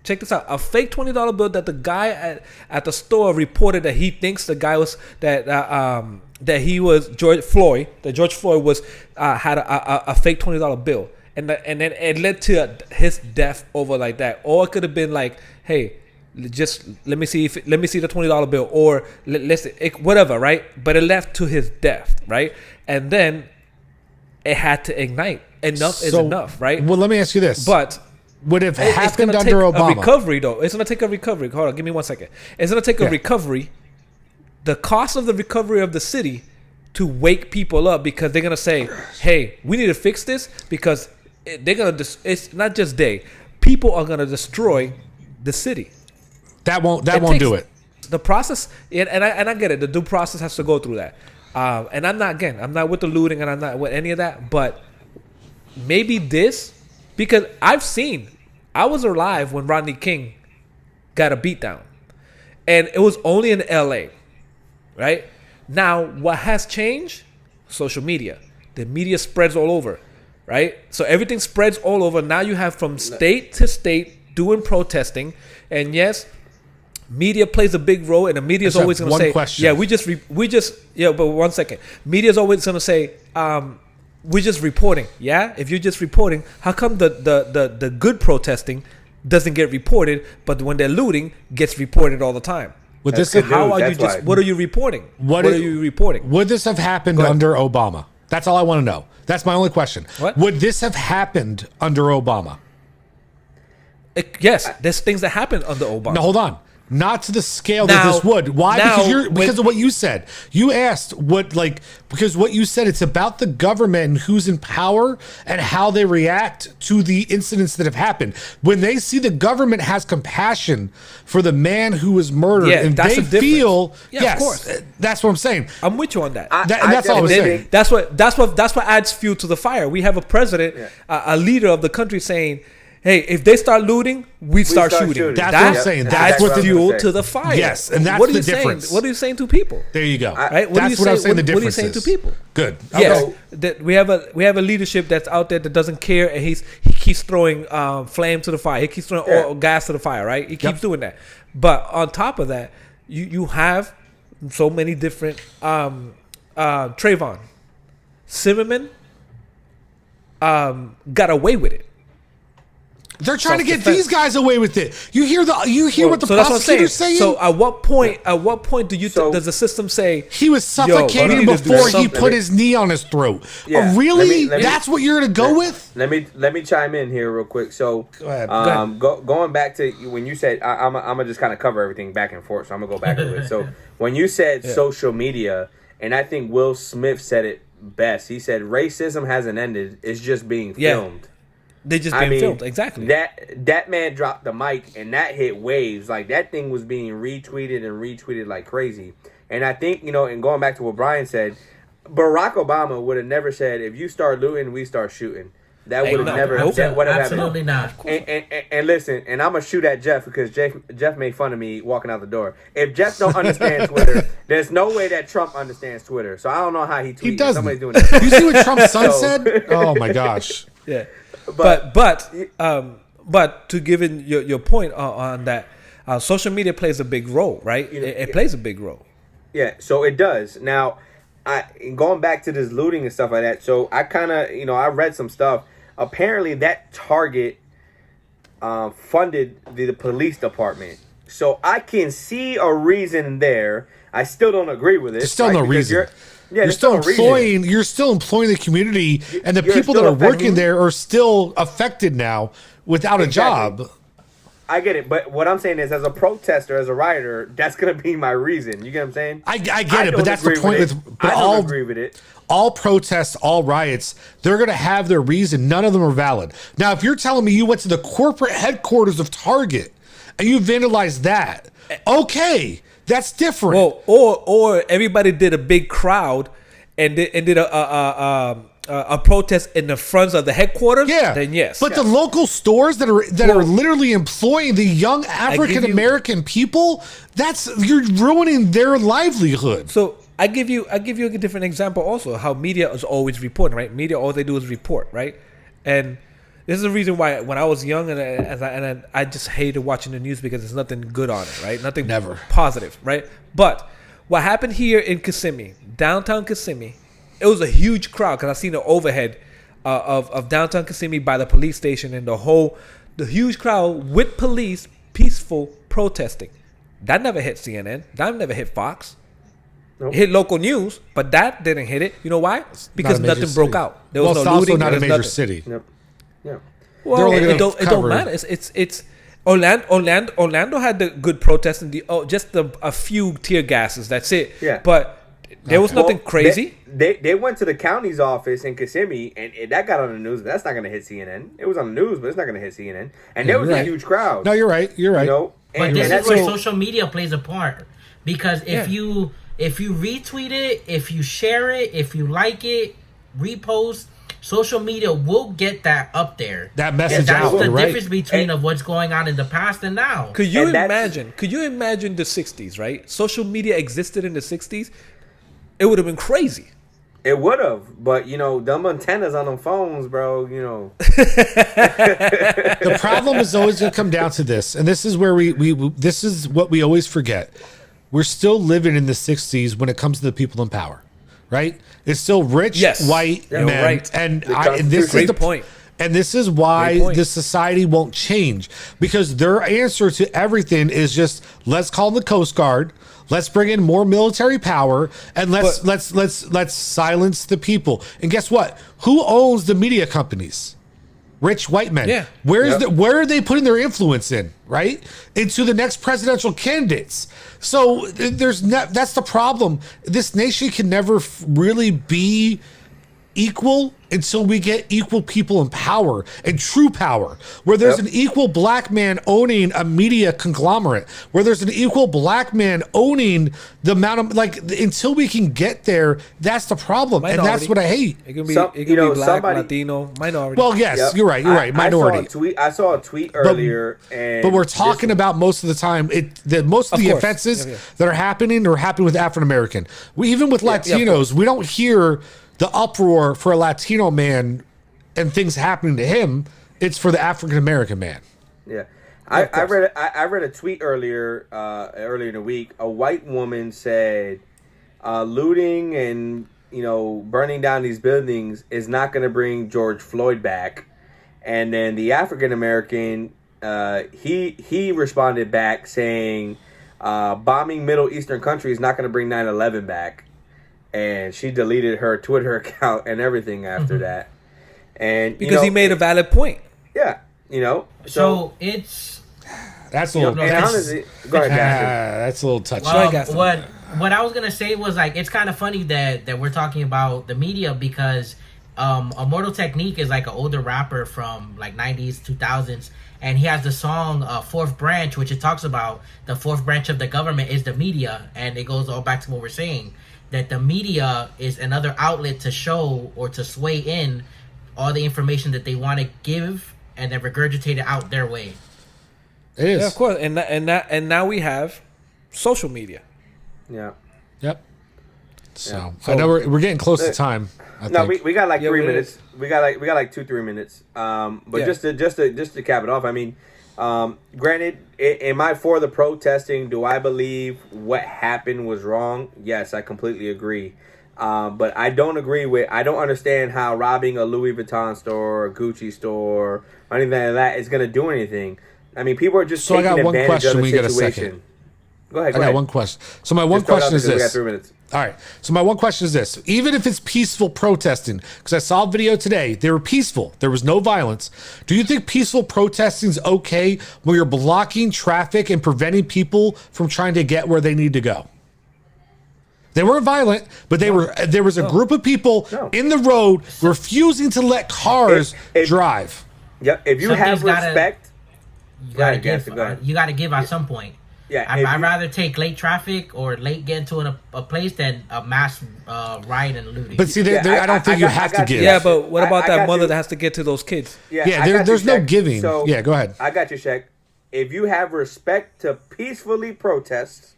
Check this out: a fake $20 bill that the guy at the store reported that he thinks the guy was that he was George Floyd. That George Floyd was had a fake $20 bill, and then it led to his death over like that. Or it could have been like, hey, just let me see the $20 bill, or whatever, right? But it led to his death, right? And then it had to ignite. Enough is enough, right? Well, let me ask you this: but would have it's happened gonna under take Obama? A recovery, though. It's going to take a recovery. Hold on, give me 1 second. It's going to take a recovery. The cost of the recovery of the city to wake people up, because they're going to say, hey, we need to fix this, because they're going to. It's not just people are going to destroy the city. That won't do it. The process, and I get it. The due process has to go through that. And I'm not with the looting, and I'm not with any of that. But maybe this, because I was alive when Rodney King got a beatdown, and it was only in LA, right? Now, what has changed? Social media. The media spreads all over, right? So everything spreads all over. Now you have from state to state doing protesting, and yes, media plays a big role, and the media is always going to say, question. "Yeah, we just." Yeah, but 1 second. Media is always going to say, we're just reporting. Yeah, if you're just reporting, how come the good protesting doesn't get reported, but when they're looting gets reported all the time? Would this What are you reporting? What are you reporting? Would this have happened under Obama? That's all I want to know. That's my only question. What? Would this have happened under Obama? Yes, there's things that happened under Obama. No, hold on. Not to the scale that this would. Why? Because of what you said. You asked because what you said, it's about the government and who's in power and how they react to the incidents that have happened. When they see the government has compassion for the man who was murdered, and they feel, of course, that's what I'm saying. I'm with you on that. That's all I was saying. That's what adds fuel to the fire. We have a president, a leader of the country saying, hey, if they start looting, we start shooting. That's what I'm saying. That's what fuel to the fire. Yes, and that's the difference. What are you saying to people? There you go. Right? That's what I'm saying. The difference. What are you saying to people? Good. Yes, that we have a leadership that's out there that doesn't care, and he keeps throwing flame to the fire. He keeps throwing oil, gas to the fire. Right? He keeps doing that. But on top of that, you have so many different Trayvon, Zimmerman, got away with it. They're trying to get these guys away with it. You hear what the prosecutor's saying? So at what point do you does the system say he was suffocating before he put his knee on his throat? Yeah. Really? That's what you're gonna go with? Let me chime in here real quick. So go ahead. Going back to when you said I'm gonna just kind of cover everything back and forth. So I'm gonna go back a little bit. So when you said social media, and I think Will Smith said it best. He said racism hasn't ended; it's just being filmed. They just being filmed, exactly. That man dropped the mic, and that hit waves. Like, that thing was being retweeted like crazy. And I think, and going back to what Brian said, Barack Obama would have never said, if you start looting, we start shooting. That would have never happened. Absolutely not. And listen, and I'm going to shoot at Jeff because Jeff made fun of me walking out the door. If Jeff don't understand Twitter, there's no way that Trump understands Twitter. So I don't know how he tweets. He doesn't. Somebody's doing that. You see what Trump's son said? Oh, my gosh. Yeah. But to give in your point on that, social media plays a big role, right? It plays a big role. Yeah, so it does. Now, going back to this looting and stuff like that. So I kind of, I read some stuff. Apparently, that Target funded the police department. So I can see a reason there. I still don't agree with it. There's still no reason. You're still employing the community, and the people that are working there are still affected now without a job. I get it, but what I'm saying is, as a protester, as a rioter, that's gonna be my reason. You get what I'm saying? I get it, but that's the point. I don't agree with it. All protests, all riots, they're going to have their reason. None of them are valid. Now, if you're telling me you went to the corporate headquarters of Target and you vandalized that, okay, that's different. Well, or everybody did a big crowd and did a protest in the fronts of the headquarters. Yeah, then yes. But the local stores that are literally employing the young African American people, you're ruining their livelihood. So I give you a different example also, how media is always reporting, right? Media, all they do is report, right? And this is the reason why when I was young and I just hated watching the news because there's nothing good on it, right? Nothing positive, right? But what happened here in Kissimmee, downtown Kissimmee, it was a huge crowd because I seen the overhead of downtown Kissimmee by the police station and the huge crowd with police peaceful protesting. That never hit CNN. That never hit Fox. Nope. It hit local news, but that didn't hit it. You know why? Because nothing broke out. There was no looting. It's also not a major city. Yep. Yeah. Well, it don't matter. It's Orlando had the good protests and just a few tear gases. That's it. Yeah. But there was nothing crazy. They went to the county's office in Kissimmee, and that got on the news. That's not going to hit CNN. It was on the news, but it's not going to hit CNN. And there was a huge crowd. No, you're right. But this is where social media plays a part, because if you retweet it, if you share it, if you like it, repost, social media will get that up there. That message out. That's the difference between of what's going on in the past and now. Could you imagine the 60s, right? Social media existed in the 60s. It would have been crazy. It would have, but dumb antennas on them phones, bro. The problem is always going to come down to this, and this is where this is what we always forget. We're still living in the 60s when it comes to the people in power, right? It's still rich, white men. Right. And this is the point. And this is why the society won't change, because their answer to everything is just, let's call the Coast Guard, let's bring in more military power, and let's silence the people. And guess what? Who owns the media companies? Rich white men. Yeah. Where are they putting their influence in? Right? Into the next presidential candidates. So that's the problem. This nation can never really be equal until we get equal people in power and true power, where there's an equal black man owning a media conglomerate, where there's an equal black man owning the amount of, until we can get there, that's the problem. Minority. And that's what I hate. It can be black, Latino, minority. Well, yes, you're right, minority. I saw a tweet earlier, but we're talking about most of the time, most of the offenses that are happening with African American. Even with Latinos, we don't hear the uproar for a Latino man and things happening to him. It's for the African American man. Yeah, I read a tweet earlier in the week. A white woman said, "Looting and burning down these buildings is not going to bring George Floyd back." And then the African American he responded back saying, "Bombing Middle Eastern countries is not going to bring 9/11 back." And she deleted her Twitter account and everything after that. And because he made a valid point. Yeah, So it's that's a little. Go ahead, that's a little touchy. What I was gonna say was it's kind of funny that we're talking about the media, because Immortal Technique is like an older rapper from like 90s, 2000s, and he has the song Fourth Branch, which it talks about the fourth branch of the government is the media, and it goes all back to what we're saying, that the media is another outlet to show or to sway in all the information that they want to give and then regurgitate it out their way. It is. Yeah, of course. And now we have social media. Yeah. Yep. So I know we're getting close to time. We got like 3 minutes. We got like 2-3 minutes. But just to cap it off, I mean, granted, am I for the protesting? Do I believe what happened was wrong? Yes, I completely agree. But I don't agree with. I don't understand how robbing a Louis Vuitton store, or Gucci store, or anything like that is going to do anything. I mean, people are just So I taking got one advantage question of the when you get a situation. second. Go ahead. I got one question. So my one Just throw it out question is there 'cause we got this. 3 minutes. All right. So my one question is this. Even if it's peaceful protesting, because I saw a video today, they were peaceful. There was no violence. Do you think peaceful protesting is okay when you're blocking traffic and preventing people from trying to get where they need to go? They weren't violent, but there was a group of people in the road refusing to let cars drive. Yeah, if you have respect, you gotta give at some point. Yeah, I'd rather take late traffic or late get into a place than a mass riot and looting. But see, I don't think you have to give. Yeah, but what about that mother you. that has to get to those kids? There's no giving. So, yeah, go ahead. I got you, Shaq. If you have respect to peacefully protest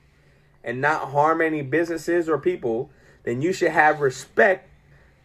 and not harm any businesses or people, then you should have respect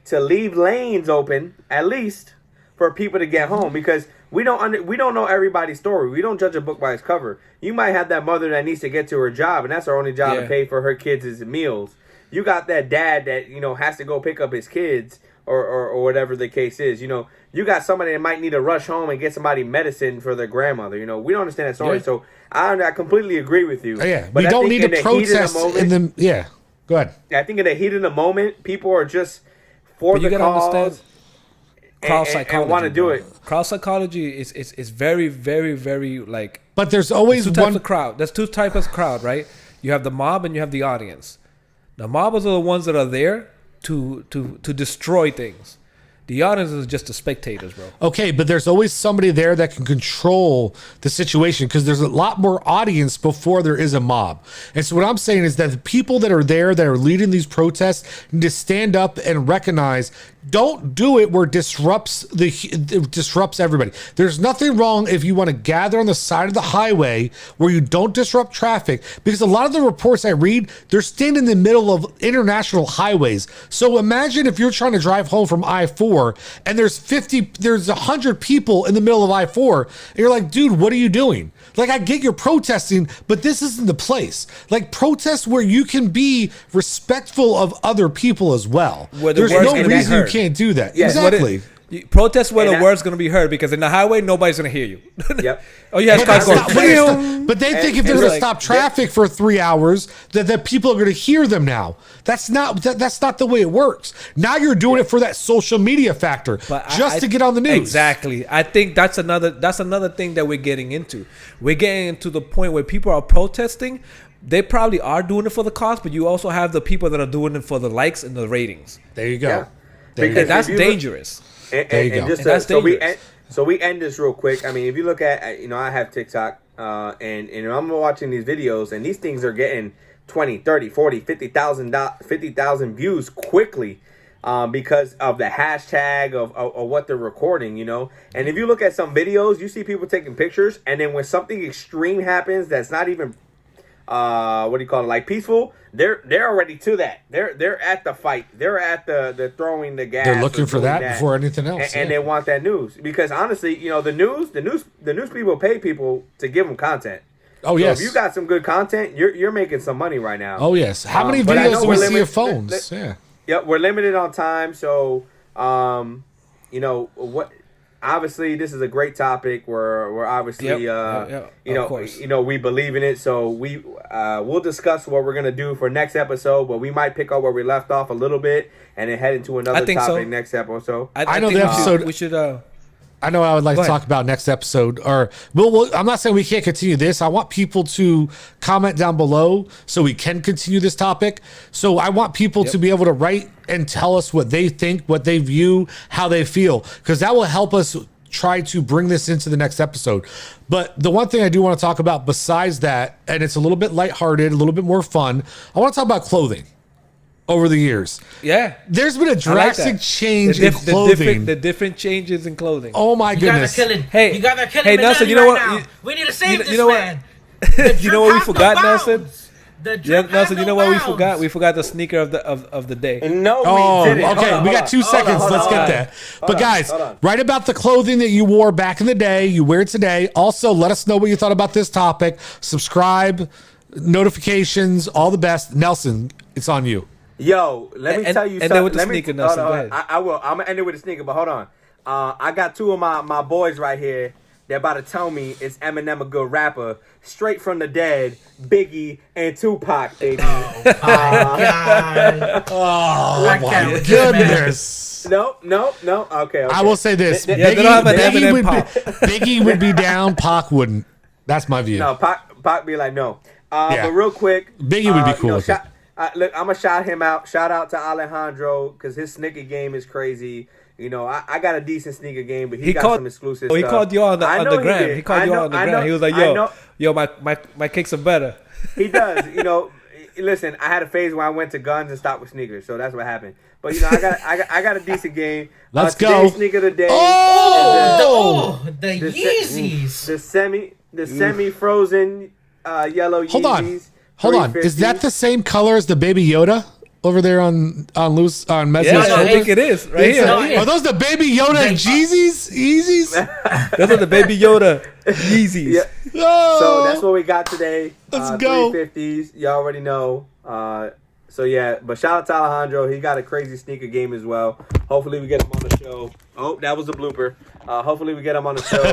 to leave lanes open, at least, for people to get home, because we don't know everybody's story. We don't judge a book by its cover. You might have that mother that needs to get to her job, and that's her only job to pay for her kids' meals. You got that dad that has to go pick up his kids, or whatever the case is. You got somebody that might need to rush home and get somebody medicine for their grandmother. We don't understand that story, so I completely agree with you. Yeah, but we don't need to protest in the. Yeah, go ahead. I think in the heat of the moment, people are just for the cause. Crowd psychology, and want to do it. Crowd psychology is very, very, very like. But there's always two types of crowd. There's two types of crowd, right? You have the mob and you have the audience. The mobbers are the ones that are there to destroy things. The audience is just the spectators, bro. Okay, but there's always somebody there that can control the situation, because there's a lot more audience before there is a mob. And so what I'm saying is that the people that are there that are leading these protests need to stand up and recognize, don't do it where it disrupts everybody. There's nothing wrong if you want to gather on the side of the highway where you don't disrupt traffic, because a lot of the reports I read, they're standing in the middle of international highways. So imagine if you're trying to drive home from I-4 and there's 100 people in the middle of I-4, and you're like, dude, what are you doing? Like, I get you're protesting, but this isn't the place. Like, protest where you can be respectful of other people as well. There's no reason you can't do that. Yes, exactly. Protest where the word's going to be heard, because in the highway, nobody's going to hear you. Yep. Oh, yeah, but they think if they're going to stop traffic for 3 hours, that people are going to hear them now. That's not the way it works. Now you're doing it for that social media factor, to get on the news. Exactly. I think that's another thing that we're getting into. We're getting into the point where people are protesting. They probably are doing it for the cause, but you also have the people that are doing it for the likes and the ratings. There you go. Yeah. And that's dangerous. There you go. So we end this real quick. I mean, if you look at, I have TikTok, and I'm watching these videos, and these things are getting 20, 30, 40, 50,000 views quickly, because of the hashtag of what they're recording, And if you look at some videos, you see people taking pictures, and then when something extreme happens that's not even like peaceful, they're already to that. They're at the fight. They're at the throwing the gas. They're looking for that before anything else, and they want that news, because honestly, the news people pay people to give them content. Oh, so yes. if you got some good content, you're making some money right now. Oh, yes. How many videos do we see of phones? Yep, we're limited on time, so what. Obviously, this is a great topic. We're obviously, we believe in it. So we'll discuss what we're gonna do for next episode. But we might pick up where we left off a little bit and then head into another topic next episode. I know the episode. We should. I know I would like to talk about next episode, or I'm not saying we can't continue this. I want people to comment down below so we can continue this topic. So I want people to be able to write and tell us what they think, what they view, how they feel, because that will help us try to bring this into the next episode. But the one thing I do want to talk about besides that, and it's a little bit lighthearted, a little bit more fun, I want to talk about clothing. Over the years, there's been a drastic change in clothing. The different changes in clothing. Oh my goodness! You guys are killing Nelson, you know what? We need to save this man. You know what we forgot, Nelson? Nelson, you know what we forgot? We forgot the sneaker of the day. No, we didn't. Okay, we got 2 seconds. Let's get that. But guys, write about the clothing that you wore back in the day. You wear it today. Also, let us know what you thought about this topic. Subscribe, notifications, all the best. Nelson, it's on you. Yo, let me tell you and something. then with the Let me- sneaker, Nelson, hold go on. ahead. I will. I'm gonna end it with a sneaker, but hold on. I got two of my boys right here. They're about to tell me is Eminem a good rapper? Straight from the dead, Biggie and Tupac, baby. Oh my god! Oh I my can't with this man. goodness. No. Okay. I will say this: Yeah, they don't have an Eminem would pop. Biggie would be down, Pac wouldn't. That's my view. No, Pac be like no. Yeah. But real quick, Biggie would be cool with look, I'm gonna shout him out. Shout out to Alejandro because his sneaker game is crazy. You know, I got a decent sneaker game, but he got some exclusive Oh, he stuff. called you on the I know gram. did. He called you on the I gram. know- He was like, I know- yo, my kicks are better. He does. You know, listen, I had a phase where I went to guns and stopped with sneakers, so that's what happened. But you know, I got a decent game. Let's Today's go. sneaker of the day. Oh, the The Yeezys. the semi frozen yellow Hold on. Yeezys. Hold on. Is that 350s. the same color as the Baby Yoda over there on Mezzi's Yeah, no, I shoulder? think it is right It's here. No, Are those the Baby Yoda They- Jeezys? Yeezys? Those are the Baby Yoda Yeezys. Yeah. Oh. So that's what we got today. Let's go. 350s. You already know. So yeah, but shout out to Alejandro. He got a crazy sneaker game as well. Hopefully we get him on the show. Oh, that was a blooper. Hopefully we get him on the show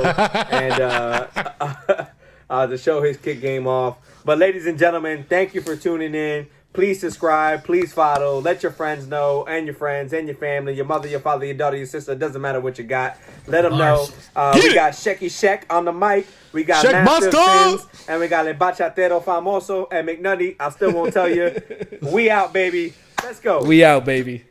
and to show his kick game off. But ladies and gentlemen, thank you for tuning in. Please subscribe. Please follow. Let your friends know, and your friends, and your family, your mother, your father, your daughter, your sister. It doesn't matter what you got. Let them know. We got Shecky Sheck on the mic. We got Sheck Master Buster. Sims, and we got El Bachatero Famoso and McNutty. I still won't tell you. We out, baby. Let's go. We out, baby.